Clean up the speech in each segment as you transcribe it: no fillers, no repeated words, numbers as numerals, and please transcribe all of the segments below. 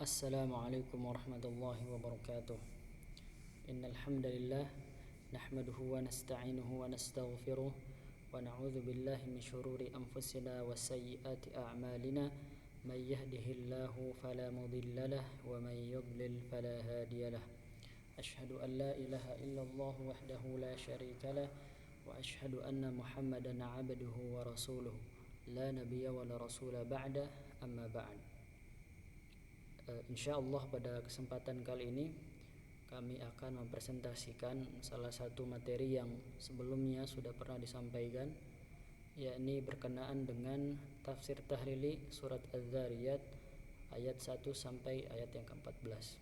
Assalamualaikum warahmatullahi wabarakatuh. Innal hamdalillah nahmaduhu wa nasta'inuhu wa nastaghfiruh wa na'udzu billahi min shururi anfusina wa sayyiati a'malina may yahdihillahu fala mudhillalah wa may yudlil fala hadiyalah. Ashhadu an la ilaha illallah wahdahu la syarikalah wa ashhadu anna Muhammadan 'abduhu wa rasuluh la nabiyya wa la rasula ba'da amma ba'd. Insyaallah pada kesempatan kali ini kami akan mempresentasikan salah satu materi yang sebelumnya sudah pernah disampaikan, yakni berkenaan dengan tafsir tahlili surat Az-Zariyat ayat 1 sampai ayat yang ke-14.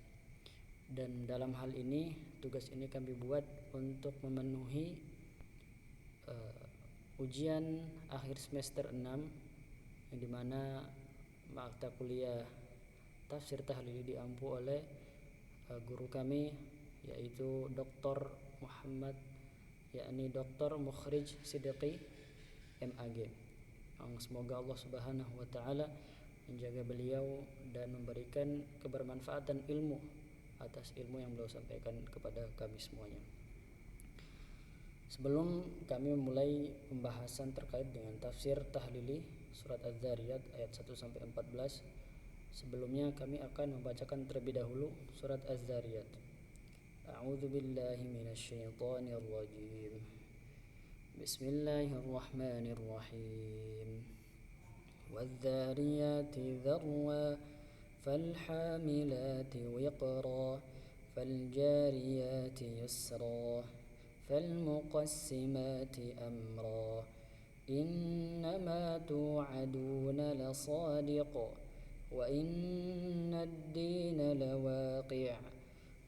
Dan dalam hal ini tugas ini kami buat untuk memenuhi ujian akhir semester 6 yang dimana mata kuliah tafsir tahlili diampu oleh guru kami, yaitu Dr. Muhammad, yakni Dr. Mukhrij Siddiqi MAG. Semoga Allah Subhanahu wa taala menjaga beliau dan memberikan kebermanfaatan ilmu atas ilmu yang beliau sampaikan kepada kami semuanya. Sebelum kami memulai pembahasan terkait dengan tafsir tahlili surat Az-Zariyat ayat 1 sampai 14, sebelumnya kami akan membacakan terlebih dahulu surat Az-Zariyat. A'udzu billahi minasyaitonir rajim. Bismillahirrahmanirrahim. Wadz-dzariyati dzarwa falhamilati wiqra faljariyati yusra falmuqassimati amra innama tu'aduna lasadiq وإن الدين لواقع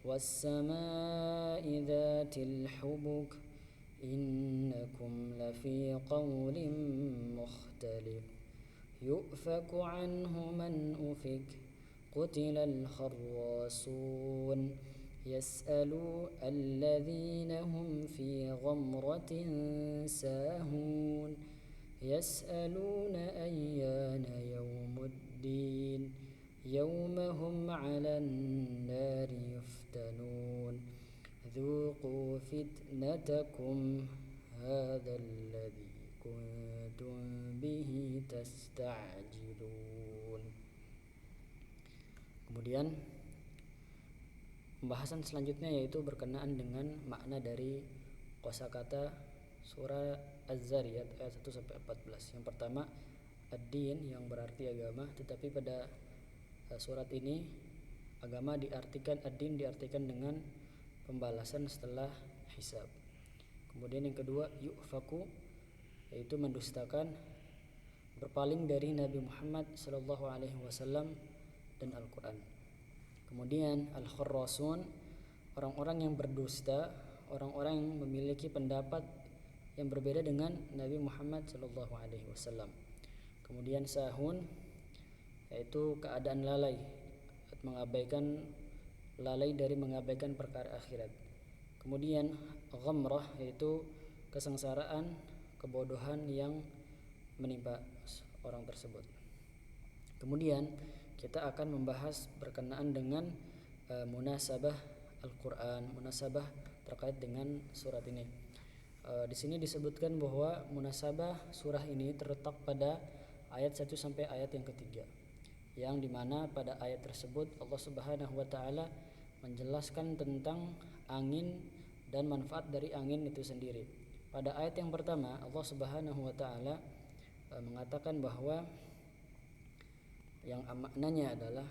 والسماء ذات الحبك إنكم لفي قول مختلف يؤفك عنه من أفك قتل الخراصون يسألوا الذين هم في غمرة ساهون يسألون أيان يوم الدين يوم هم على النار يفتنون ذوقوا فتنتكم هذا الذي كنتم به تستعجلون. Kemudian pembahasan selanjutnya yaitu berkenaan dengan makna dari kosakata surah Az-Zariyat ayat 1 sampai 14. Yang pertama, ad-din yang berarti agama, tetapi pada surat ini agama diartikan, ad-din diartikan dengan pembalasan setelah hisab. Kemudian yang kedua, yu'faku, yaitu mendustakan, berpaling dari Nabi Muhammad sallallahu alaihi wasallam dan Al-Qur'an. Kemudian al-kharrasun, orang-orang yang berdusta, orang-orang yang memiliki pendapat yang berbeda dengan Nabi Muhammad sallallahu alaihi wasallam. Kemudian sahun, yaitu keadaan lalai dari mengabaikan perkara akhirat. Kemudian ghamrah, yaitu kesengsaraan, kebodohan yang menimpa orang tersebut. Kemudian kita akan membahas berkenaan dengan munasabah Al-Qur'an, munasabah terkait dengan surat ini. Di sini disebutkan bahwa munasabah surah ini terletak pada ayat 1 sampai ayat yang ketiga, yang dimana pada ayat tersebut Allah Subhanahu wa taala menjelaskan tentang angin dan manfaat dari angin itu sendiri. Pada ayat yang pertama Allah Subhanahu wa taala mengatakan bahwa yang maknanya adalah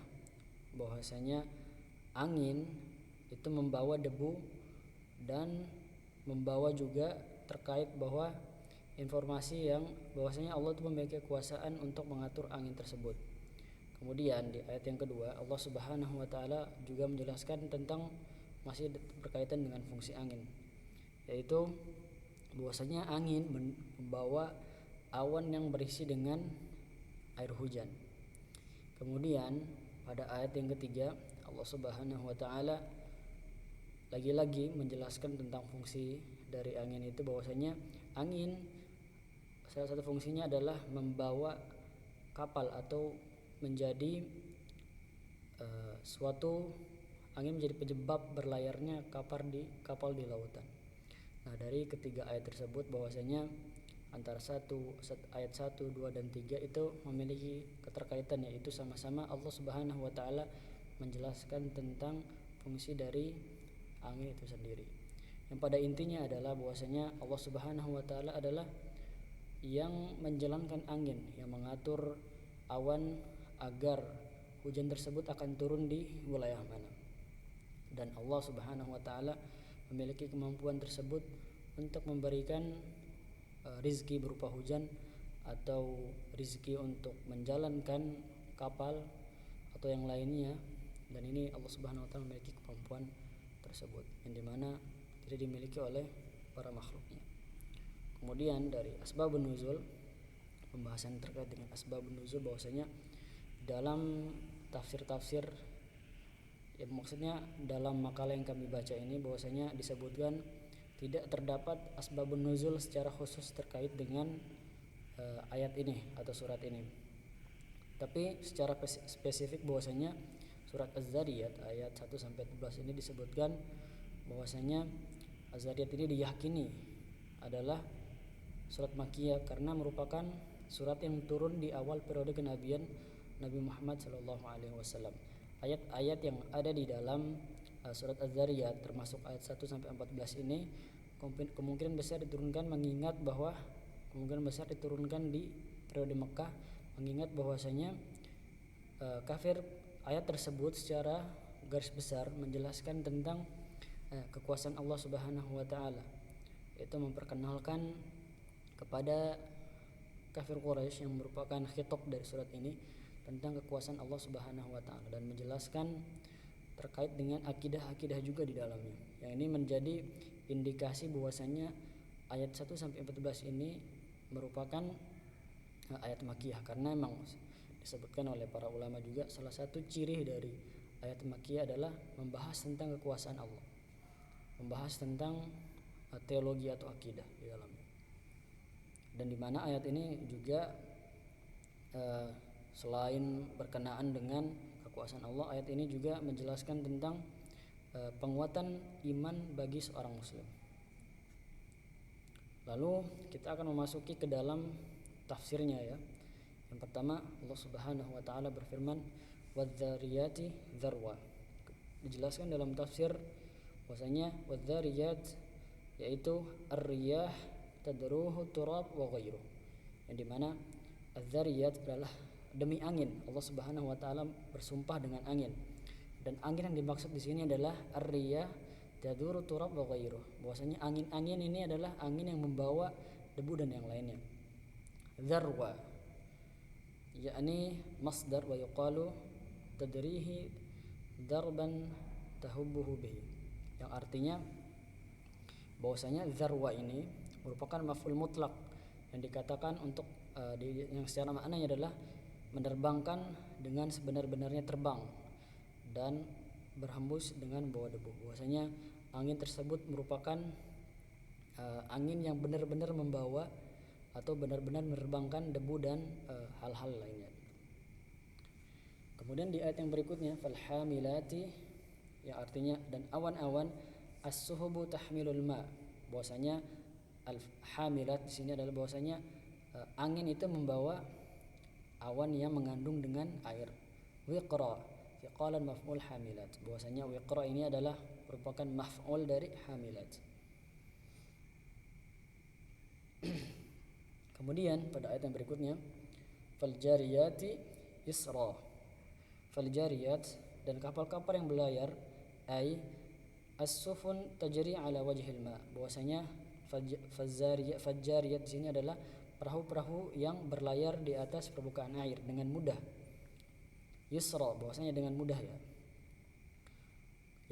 bahwasanya angin itu membawa debu dan membawa juga terkait bahwa informasi yang bahwasanya Allah itu memiliki kekuasaan untuk mengatur angin tersebut. Kemudian di ayat yang kedua Allah Subhanahu wa taala juga menjelaskan tentang masih berkaitan dengan fungsi angin, yaitu bahwasanya angin membawa awan yang berisi dengan air hujan. Kemudian pada ayat yang ketiga Allah Subhanahu wa taala lagi-lagi menjelaskan tentang fungsi dari angin itu, bahwasanya angin salah satu fungsinya adalah membawa kapal atau menjadi suatu angin menjadi penyebab berlayarnya kapal di lautan. Nah, dari ketiga ayat tersebut bahwasanya antara ayat 1, 2 dan 3 itu memiliki keterkaitan, yaitu sama-sama Allah Subhanahu wa taala menjelaskan tentang fungsi dari angin itu sendiri. Yang pada intinya adalah bahwasanya Allah Subhanahu wa taala adalah yang menjalankan angin, yang mengatur awan agar hujan tersebut akan turun di wilayah mana. Dan Allah Subhanahu wa taala memiliki kemampuan tersebut untuk memberikan rizki berupa hujan atau rizki untuk menjalankan kapal atau yang lainnya, dan ini Allah Subhanahu wa taala memiliki kemampuan tersebut yang dimana tidak dimiliki oleh para makhluknya. Kemudian dari asbabun nuzul, pembahasan terkait dengan asbabun nuzul, bahwasanya dalam tafsir-tafsir, ya maksudnya dalam makalah yang kami baca ini, bahwasanya disebutkan tidak terdapat asbabun nuzul secara khusus terkait dengan ayat ini atau surat ini. Tapi secara spesifik bahwasanya surat Az-Zariyat ayat 1 sampai 11 ini disebutkan bahwasanya Az-Zariyat ini diyakini adalah surat Makkiyah karena merupakan surat yang turun di awal periode kenabian Nabi Muhammad SAW. Ayat-ayat yang ada di dalam surat Az-Zariyat termasuk ayat 1 sampai 14 ini kemungkinan besar diturunkan di periode Mekah, mengingat bahwasanya kafir ayat tersebut secara garis besar menjelaskan tentang kekuasaan Allah Subhanahu wa taala, yaitu memperkenalkan kepada kafir Quraisy yang merupakan khitab dari surat ini tentang kekuasaan Allah Subhanahu wa taala dan menjelaskan terkait dengan akidah-akidah juga di dalamnya. Yang ini menjadi indikasi bahwasanya ayat 1 sampai 14 ini merupakan ayat Makkiyah, karena memang disebutkan oleh para ulama juga salah satu ciri dari ayat Makkiyah adalah membahas tentang kekuasaan Allah, membahas tentang teologi atau akidah di dalamnya. Dan di mana ayat ini juga selain berkenaan dengan kekuasaan Allah, ayat ini juga menjelaskan tentang penguatan iman bagi seorang muslim. Lalu kita akan memasuki ke dalam tafsirnya ya. Yang pertama, Allah Subhanahu wa taala berfirman wadz-dzariyati dzarwa. Dijelaskan dalam tafsir bahwasanya wadz-dzariyat yaitu ar-riyah tadruhu turab wa ghairuh. Yang dimana az-dzariyat adalah demi angin. Allah Subhanahu wa taala bersumpah dengan angin. Dan angin yang dimaksud di sini adalah ar-riyah taduru turab wa ghairuh. Bahwasanya angin-angin ini adalah angin yang membawa debu dan yang lainnya. Dzarwa yakni masdar wa yuqalu tadrihi darban tahubbuhu bihi. Yang artinya bahwasanya dzarwa ini merupakan maf'ul mutlak yang dikatakan untuk yang secara maknanya adalah menerbangkan dengan sebenar-benarnya terbang dan berhembus dengan bawa debu. Bahwasanya angin tersebut merupakan angin yang benar-benar membawa atau benar-benar menerbangkan debu dan hal-hal lainnya. Kemudian di ayat yang berikutnya falhamilati, yang artinya dan awan-awan as-suhubu tahmilul ma. Bahwasanya al-hamilat di sini adalah bahwasanya angin itu membawa awan yang mengandung dengan air. Wiqra fiqalan maf'ul hamilat. Bahwasanya wiqra ini adalah merupakan maf'ul dari hamilat. Kemudian pada ayat yang berikutnya faljariyati isra. Faljariyat dan kapal-kapal yang berlayar ay as-sufun tajri ala wajhil ma. Bahwasanya fajariyat di sini adalah perahu-perahu yang berlayar di atas permukaan air dengan mudah. Yusra bahwasanya dengan mudah ya.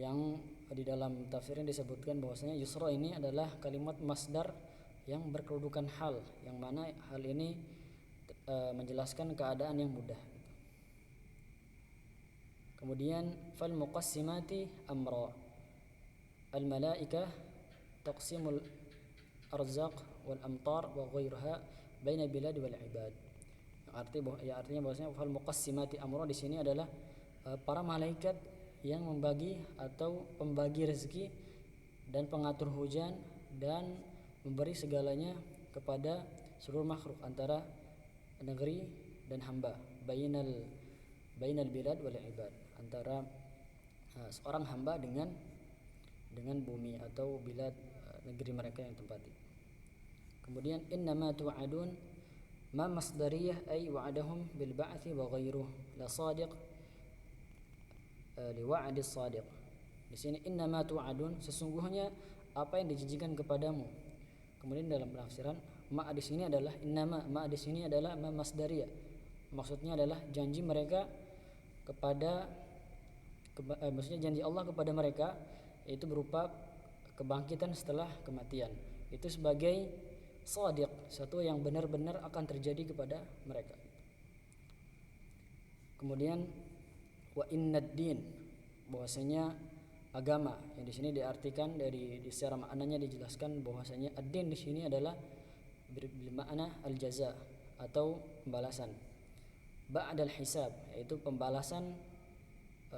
Yang di dalam tafsirnya disebutkan bahwasanya yusra ini adalah kalimat masdar yang berkedudukan hal, yang mana hal ini menjelaskan keadaan yang mudah. Kemudian fal muqassimati amra. Al malaikah taqsimul arzaq wal amtar wa ghairuha baina bilad wal ibad. Artinya bahwasanya fal muqassimati amra di sini adalah para malaikat yang membagi atau pembagi rezeki dan pengatur hujan dan memberi segalanya kepada seluruh makhluk antara negeri dan hamba, bainal bilad wal ibad, antara seorang hamba dengan bumi atau bilad, negeri mereka yang tempati. Kemudian innama tu'adun ma masdariyah ay wa'adahum bil ba'thi wa ghairuh la sadiq li wa'dis sadiq. Di sini innama tu'adun, sesungguhnya apa yang dijanjikan kepadamu. Kemudian dalam penafsiran ma di sini adalah innama, ma di sini adalah ma masdariyah. Maksudnya adalah janji mereka kepada maksudnya janji Allah kepada mereka, yaitu berupa kebangkitan setelah kematian. Itu sebagai shadiq, satu yang benar-benar akan terjadi kepada mereka. Kemudian wa innad din, bahwasanya agama, yang di sini diartikan dari secara maknanya dijelaskan bahwasanya ad-din di sini adalah bermakna al-jaza atau pembalasan. Ba'dal hisab, yaitu pembalasan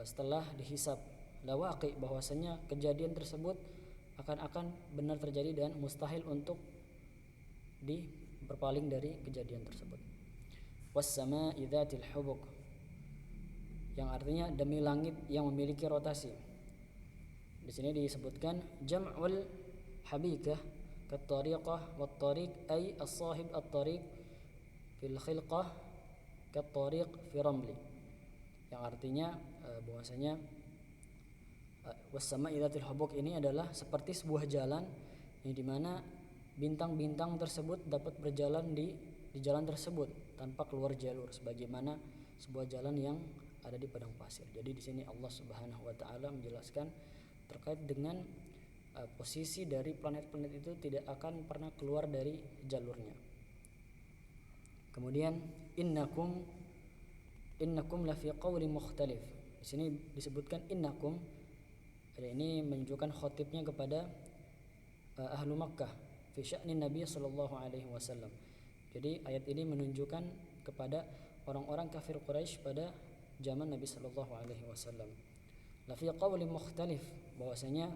setelah dihisab. La waqi, bahwasanya kejadian tersebut akan benar terjadi dan mustahil untuk berpaling dari kejadian tersebut. Was-sama'i dzatil hubuk, yang artinya demi langit yang memiliki rotasi. Di sini disebutkan jam'ul habikah kat-tariqah wat-tariq ay as-sahib at-tariq fil khilqah kat-tariq fi ramli, yang artinya bahwasanya was-sama'i dzatil hubuk ini adalah seperti sebuah jalan yang dimana bintang-bintang tersebut dapat berjalan di jalan tersebut tanpa keluar jalur, sebagaimana sebuah jalan yang ada di padang pasir. Jadi di sini Allah Subhanahu wa taala menjelaskan terkait dengan posisi dari planet-planet itu tidak akan pernah keluar dari jalurnya. Kemudian innakum lafi qawli mukhtalif. Di sini disebutkan innakum, ini menunjukkan khotibnya kepada ahlu Makkah fi sya'ni Nabi sallallahu alaihi wasallam. Jadi ayat ini menunjukkan kepada orang-orang kafir Quraisy pada zaman Nabi sallallahu alaihi wasallam. Lafi qawli mukhtalif, bahwasanya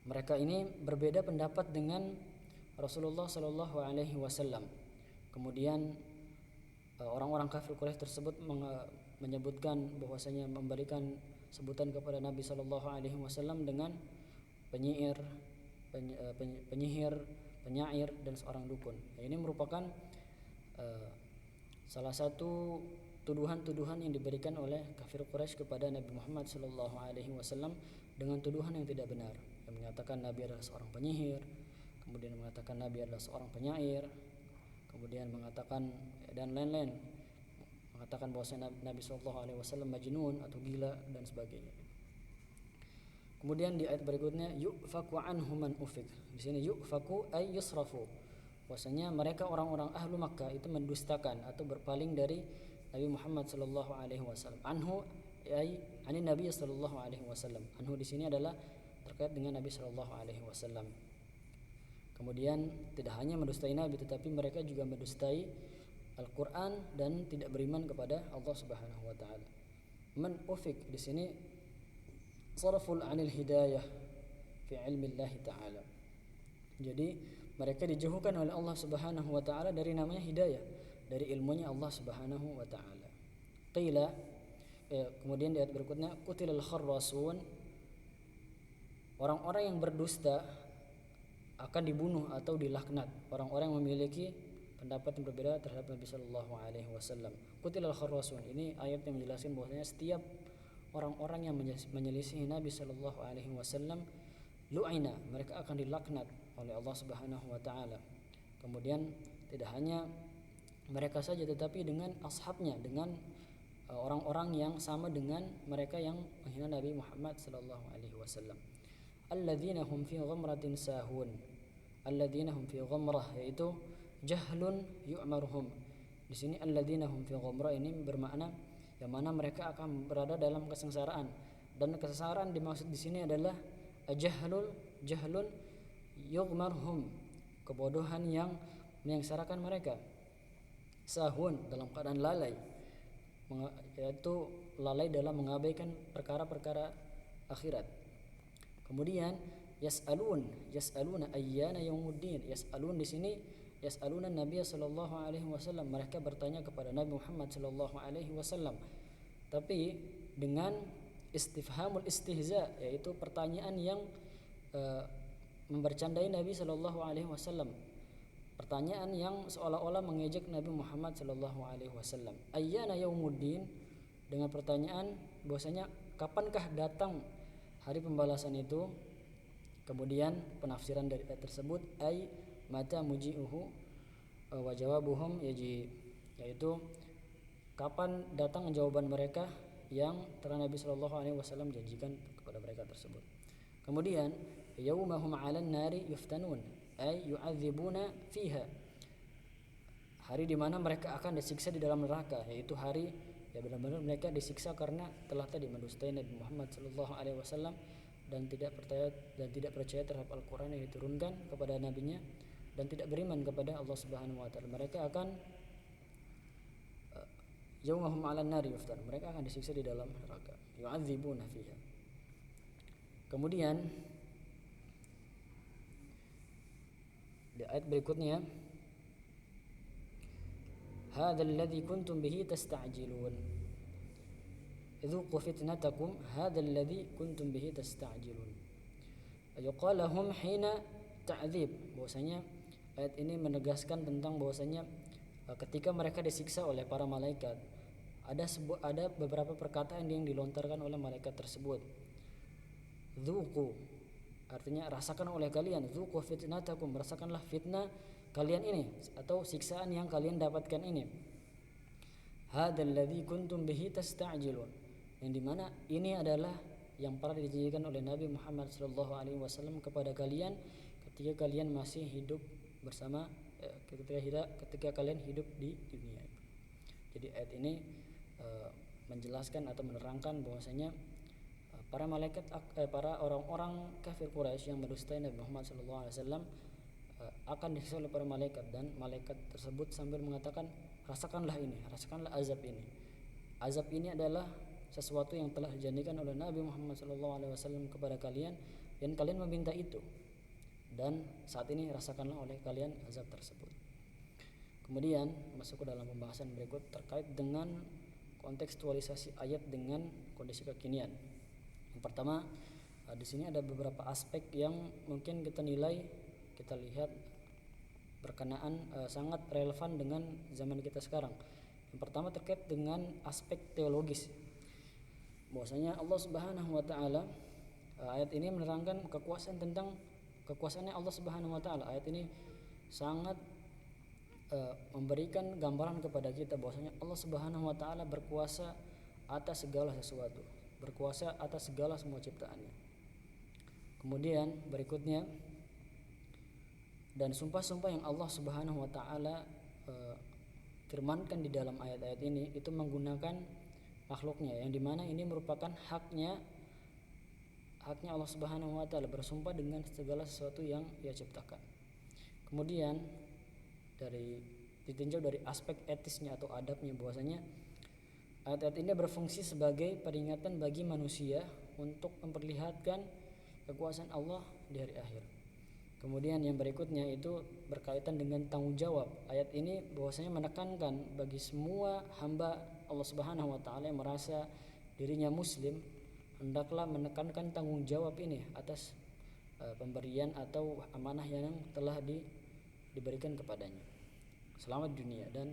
mereka ini berbeda pendapat dengan Rasulullah sallallahu alaihi wasallam. Kemudian orang-orang kafir Quraisy tersebut menyebutkan bahwasanya memberikan sebutan kepada Nabi sallallahu alaihi wasallam dengan penyihir, penyair dan seorang dukun. Ini merupakan salah satu tuduhan-tuduhan yang diberikan oleh kafir Quraisy kepada Nabi Muhammad sallallahu alaihi wasallam dengan tuduhan yang tidak benar, yang mengatakan Nabi adalah seorang penyihir, kemudian mengatakan Nabi adalah seorang penyair, kemudian mengatakan dan lain-lain, mengatakan bahwa Nabi sallallahu alaihi wasallam majnun atau gila dan sebagainya. Kemudian di ayat berikutnya yu'faku anhu man ufik. Di sini yu'faku ay yusrafu, bahwasanya mereka orang-orang ahlu Makkah itu mendustakan atau berpaling dari Nabi Muhammad sallallahu alaihi wasallam. Anhu ay ani Nabi sallallahu alaihi wasallam. Anhu di sini adalah terkait dengan Nabi sallallahu alaihi wasallam. Kemudian tidak hanya mendustai Nabi, tetapi mereka juga mendustai Al-Qur'an dan tidak beriman kepada Allah Subhanahu wa taala. Man ufik di sini sarful 'anil hidayah fi 'ilmi Allah taala. Jadi mereka dijauhkan oleh Allah Subhanahu wa taala dari namanya hidayah, dari ilmunya Allah Subhanahu wa taala. Qila, kemudian di ayat berikutnya qutilal kharrasun, orang-orang yang berdusta akan dibunuh atau dilaknat, orang-orang yang memiliki pendapat yang berbeda terhadap Nabi sallallahu alaihi wasallam. Qutilal kharrasun, ini ayat yang menjelaskan bahwasanya setiap orang-orang yang menyelisihi Nabi sallallahu alaihi wasallam lu'ina, mereka akan dilaknat oleh Allah Subhanahu wa taala. Kemudian tidak hanya mereka saja, tetapi dengan ashabnya, dengan orang-orang yang sama dengan mereka yang menghina Nabi Muhammad sallallahu alaihi wasallam. Alladzina hum fi ghamratin sahun. Alladzina hum fi ghamrah, yaitu jahlun yu'maruhum. Di sini alladzina hum fi ghamrah ini bermakna yang mana mereka akan berada dalam kesengsaraan, dan kesengsaraan dimaksud di sini adalah jahlun yughmarhum, kebodohan yang menyengsarakan mereka. sahun dalam keadaan lalai, yaitu lalai dalam mengabaikan perkara-perkara akhirat. Kemudian yas'aluna ayyana yaumuddin. Yas'alun di sini yas'aluna Nabi sallallahu alaihi wasallam, mereka bertanya kepada Nabi Muhammad sallallahu alaihi wasallam, tapi dengan istifhamul istihza, yaitu pertanyaan yang membercandai Nabi sallallahu alaihi wasallam, pertanyaan yang seolah-olah mengejek Nabi Muhammad sallallahu alaihi wasallam. Ayyana yaumuddin, dengan pertanyaan bahwasanya kapankah datang hari pembalasan itu. Kemudian penafsiran dari ayat tersebut ay mata muji'uhu wa jawabuhum yaji, yaitu kapan datang jawaban mereka yang telah Nabi sallallahu alaihi wasallam janjikan kepada mereka tersebut. Kemudian yaumahum 'alan nari yuftanun ay yu'adzibuna fiha, hari di mana mereka akan disiksa di dalam neraka, yaitu hari ya benar-benar mereka disiksa karena telah tadi mendustai Nabi Muhammad sallallahu alaihi wasallam dan tidak percaya terhadap Al-Qur'an yang diturunkan kepada nabinya dan tidak beriman kepada Allah Subhanahu wa taala. Mereka akan yaumahum 'alan nari yuftanun, mereka akan disiksa di dalam neraka, yu'adzibuna fiha. Kemudian di ayat berikutnya, hadzal ladzi kuntum bihi tasta'jilun idzuqu fitnatakum hadzal ladzi kuntum bihi tasta'jilun ayqalahum hina ta'dzib. Bahwasanya ayat ini menegaskan tentang bahwasanya ketika mereka disiksa oleh para malaikat, ada beberapa perkataan yang dilontarkan oleh malaikat tersebut. Dzuqu artinya rasakan oleh kalian, dzuqu fitnatakum, rasakanlah fitnah kalian ini atau siksaan yang kalian dapatkan ini. Hadzal ladzi kuntum bihi tasta'jilun, yang dimana ini adalah yang pernah dijanjikan oleh Nabi Muhammad sallallahu alaihi wasallam kepada kalian ketika kalian masih hidup bersama, ketika kalian hidup di dunia. Jadi ayat ini menjelaskan atau menerangkan bahwasanya para malaikat, para orang-orang kafir Quraisy yang mendustai Nabi Muhammad sallallahu alaihi wasallam akan disiksa oleh para malaikat, dan malaikat tersebut sambil mengatakan, rasakanlah ini, rasakanlah azab ini. Azab ini adalah sesuatu yang telah dijanjikan oleh Nabi Muhammad SAW kepada kalian, dan kalian meminta itu, dan saat ini rasakanlah oleh kalian azab tersebut. Kemudian masuk ke dalam pembahasan berikut terkait dengan kontekstualisasi ayat dengan kondisi kekinian. Yang pertama, di sini ada beberapa aspek yang mungkin kita lihat berkenaan sangat relevan dengan zaman kita sekarang. Yang pertama terkait dengan aspek teologis. Bahwasanya Allah Subhanahu wa taala, ayat ini menerangkan kekuasaannya Allah Subhanahu wa taala. Ayat ini sangat memberikan gambaran kepada kita bahwasanya Allah Subhanahu wa taala berkuasa atas segala sesuatu, berkuasa atas segala semua ciptaannya. Kemudian berikutnya, dan sumpah-sumpah yang Allah Subhanahu wa taala firmankan di dalam ayat-ayat ini itu menggunakan makhluknya, yang dimana ini merupakan haknya Allah Subhanahu wa taala bersumpah dengan segala sesuatu yang Ia ciptakan. Kemudian ditinjau dari aspek etisnya atau adabnya, bahwasanya ayat-ayat ini berfungsi sebagai peringatan bagi manusia untuk memperlihatkan kekuasaan Allah di hari akhir. Kemudian yang berikutnya itu berkaitan dengan tanggung jawab. Ayat ini bahwasanya menekankan bagi semua hamba Allah Subhanahu wa taala yang merasa dirinya muslim, hendaklah menekankan tanggung jawab ini atas pemberian atau amanah yang telah diberikan kepadanya selama di dunia, dan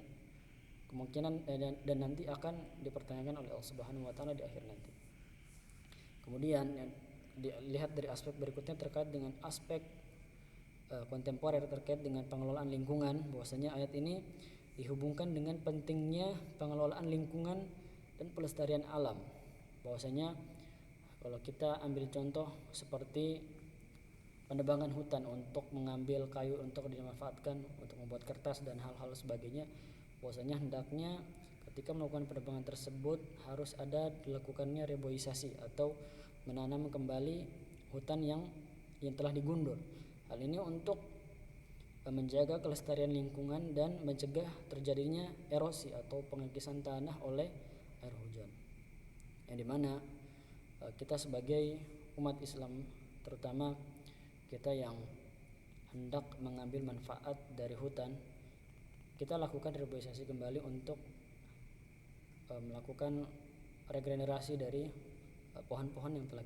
kemungkinan dan nanti akan dipertanyakan oleh Allah Subhanahu wa taala di akhir nanti. Kemudian yang dilihat dari aspek berikutnya terkait dengan aspek kontemporer terkait dengan pengelolaan lingkungan, bahwasanya ayat ini dihubungkan dengan pentingnya pengelolaan lingkungan dan pelestarian alam. Bahwasanya kalau kita ambil contoh seperti penebangan hutan untuk mengambil kayu untuk dimanfaatkan untuk membuat kertas dan hal-hal sebagainya, bahwasanya hendaknya ketika melakukan penebangan tersebut harus ada dilakukannya reboisasi atau menanam kembali hutan yang telah digundur. Hal ini untuk menjaga kelestarian lingkungan dan mencegah terjadinya erosi atau pengekisan tanah oleh air hujan. Yang dimana kita sebagai umat Islam, terutama kita yang hendak mengambil manfaat dari hutan, kita lakukan reboisasi kembali untuk melakukan regenerasi dari pohon-pohon yang telah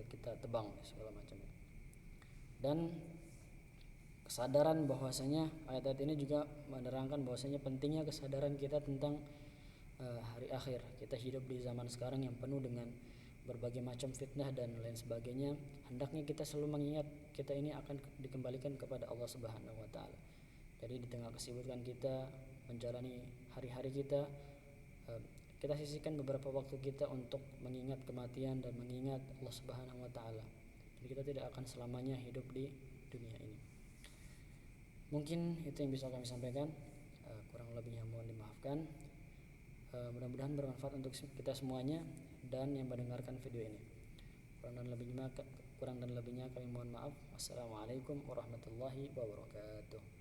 kita tebang segala macamnya. Dan kesadaran bahwasanya ayat-ayat ini juga menerangkan bahwasanya pentingnya kesadaran kita tentang hari akhir. Kita hidup di zaman sekarang yang penuh dengan berbagai macam fitnah dan lain sebagainya. Hendaknya kita selalu mengingat kita ini akan dikembalikan kepada Allah Subhanahu wa taala. Jadi di tengah kesibukan kita menjalani hari-hari kita, kita sisihkan beberapa waktu kita untuk mengingat kematian dan mengingat Allah Subhanahu wa taala. Jadi kita tidak akan selamanya hidup di dunia ini. Mungkin itu yang bisa kami sampaikan. Kurang lebihnya mohon dimaafkan. Mudah-mudahan bermanfaat untuk kita semuanya dan yang mendengarkan video ini. Kurang dan lebihnya kami mohon maaf. Wassalamualaikum warahmatullahi wabarakatuh.